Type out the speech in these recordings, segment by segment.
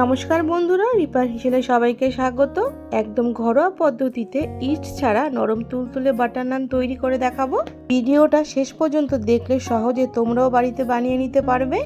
নমস্কার বন্ধুরা, রিপার হিসেলে সবাইকে স্বাগত। একদম ঘরোয়া পদ্ধতিতে ইস্ট ছাড়া নরম তুলতুলে বাটার নান তৈরি করে দেখাবো। ভিডিওটা শেষ পর্যন্ত দেখলে সহজে তোমরাও বাড়িতে বানিয়ে নিতে পারবে।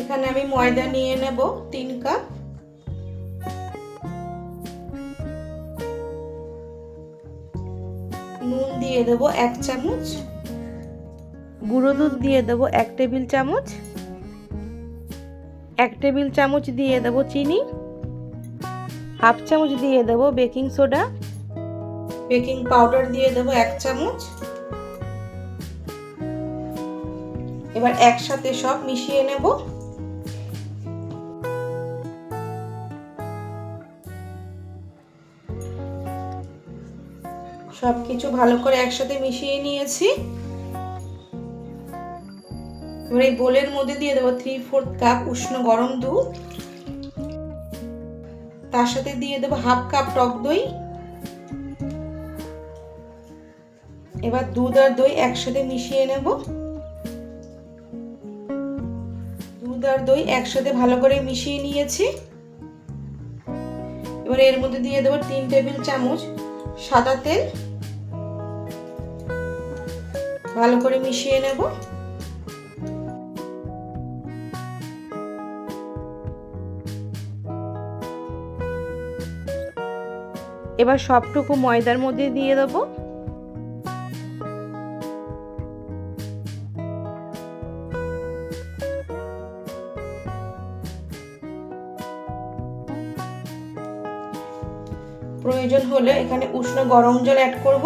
এখানে আমি ময়দা নিয়ে নেব 3 কাপ। নুন দিয়ে দেব 1 চামচ। গুঁড়ো দুধ দিয়ে দেব 1 টেবিল চামচ। 1 টেবিল চামচ দিয়ে দেব চিনি। হাফ চামচ দিয়ে দেব বেকিং সোডা। বেকিং পাউডার দিয়ে দেব 1 চামচ। এবার একসাথে সব মিশিয়ে নেব। সবকিছু ভালো করে একসাথে মিশিয়ে নিয়েছি। এবার এই বোলের মধ্যে দিয়ে দেবো 3/4 কাপ উষ্ণ গরম দুধ। তার সাথে দিয়ে দেবো হাফ কাপ টক দই। এবার দুধ আর দই একসাথে মিশিয়ে নেব। দুধ আর দই একসাথে ভালো করে মিশিয়ে নিয়েছি। এবার এর মধ্যে দিয়ে দেবো 3 টেবিল চামচ সাদা তেল। ভালো করে মিশিয়ে নেব। এবার সবটুকু ময়দার মধ্যে দিয়ে দেব। প্রয়োজন হলে এখানে উষ্ণ গরম জল অ্যাড করব।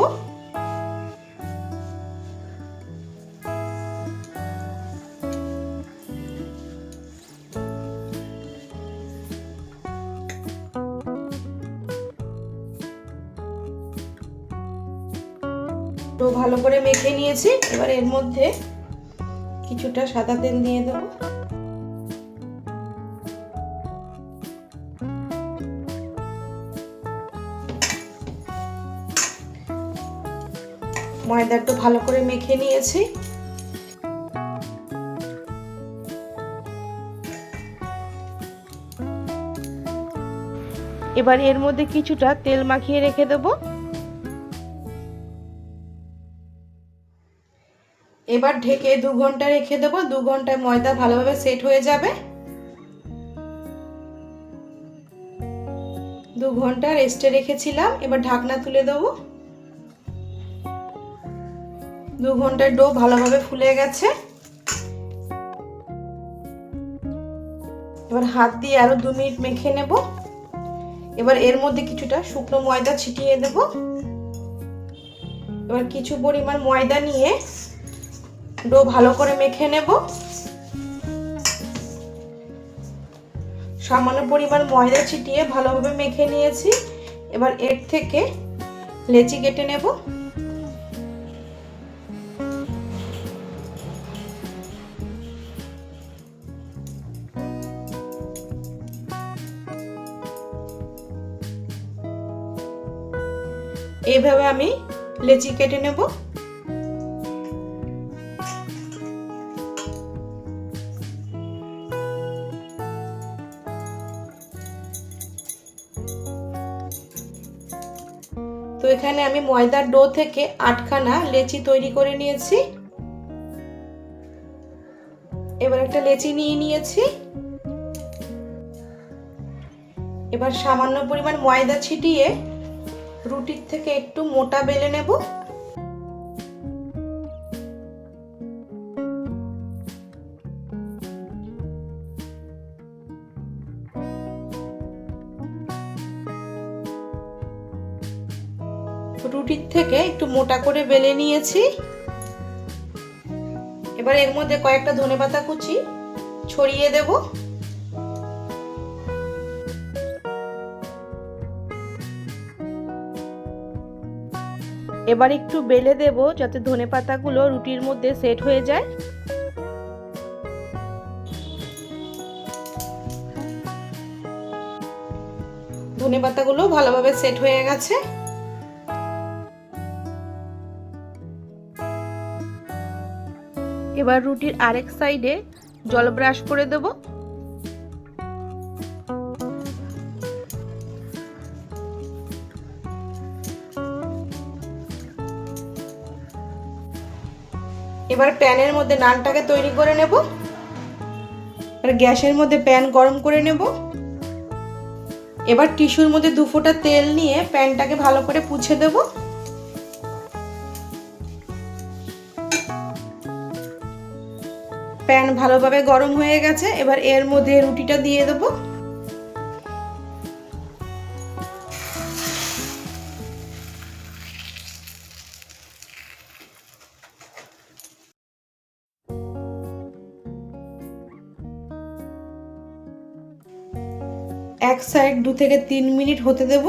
তো ভালো করে মেখে নিয়েছি। এবার এর মধ্যে কিছুটা সাদা তেল দিয়ে দেব। ময়দা একটু ভালো করে মেখে নিয়েছি। এবার এর মধ্যে কিছুটা তেল মাখিয়ে রেখে দেব। এবার ঢেকে 2 ঘন্টা রেখে দেব। 2 ঘন্টায় ময়দা ভালোভাবে সেট হয়ে যাবে। 2 ঘন্টা রেস্টে রেখেছিলাম। এবার ঢাকনা তুলে দেব। 2 ঘন্টার ডো ভালোভাবে ফুলে গেছে। এবার হাত দিয়ে আরো 2 মিনিট মেখে নেব। এবার এর মধ্যে কিছুটা শুকনো ময়দা ছিটিয়ে দেব। এবার কিছু পরিমাণ ময়দা নিয়ে ডো ভালো করে মেখে নেব। সামান্য পরিমাণ ময়দা ছিটিয়ে ভালোভাবে মেখে নিয়েছি। এবার এর থেকে লেচি কেটে নেব। এইভাবে আমি লেচি কেটে নেব। তো এখানে আমি ময়দার ডো থেকে 8খানা লেচি তৈরি করে নিয়েছি। এবার একটা লেচি নিয়ে নিয়েছি। এবার সামান্য পরিমাণ ময়দা ছিটিয়ে রুটির থেকে একটু মোটা বেলে নেব। রুটির থেকে একটু মোটা করে বেলে নিয়েছি। এবার এর মধ্যে কয়েকটা ধনেপাতা কুচি ছড়িয়ে দেব। এবার একটু বেলে দেব যাতে ধনেপাতাগুলো রুটির মধ্যে সেট হয়ে যায়। ধনেপাতাগুলো ভালোভাবে সেট হয়ে গেছে। এবার রুটির আরেক সাইডে জল ব্রাশ করে দেব। এবার প্যানের মধ্যে নানটাকে তৈরি করে নেব। আর গ্যাসের মধ্যে প্যান গরম করে নেব। এবার টিস্যুর মধ্যে 2 ফোঁটা তেল নিয়ে প্যানটাকে ভালো করে পুছে দেব। প্যান ভালোভাবে গরম হয়ে গেছে। এবার এর মধ্যে রুটিটা দিয়ে দেব। এক সাইড 2 থেকে 3 মিনিট হতে দেব।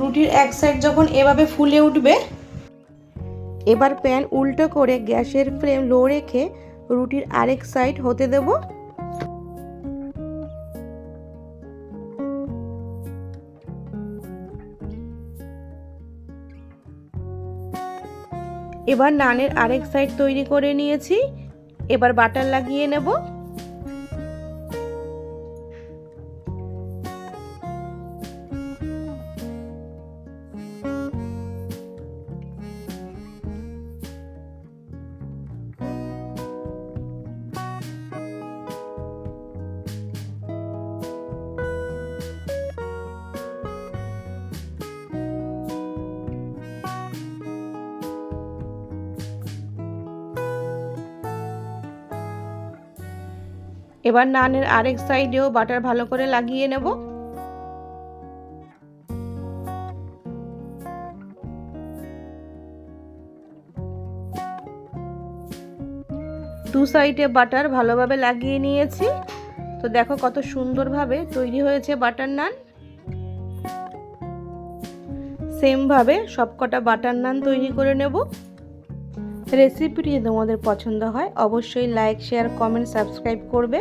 রুটির এক সাইড যখন এভাবে ফুলে উঠবে, এবার প্যান উল্টো করে গ্যাসের ফ্লেম লো রেখে রুটির আরেক সাইড হতে দেব। এবার নানের আরেক সাইড তৈরি করে নিয়েছি। এবার বাটার লাগিয়ে নেব। এবার নানের আরেক সাইডেও বাটার ভালো করে লাগিয়ে নেব। দু সাইডে বাটার ভালোভাবে লাগিয়ে নিয়েছি। তো দেখো কত সুন্দরভাবে তৈরি হয়েছে বাটার নান। সেম ভাবে সবকটা বাটার নান তৈরি করে নেব। রেসিপিটি যদি তোমাদের পছন্দ হয় অবশ্যই লাইক, শেয়ার, কমেন্ট, সাবস্ক্রাইব করবে।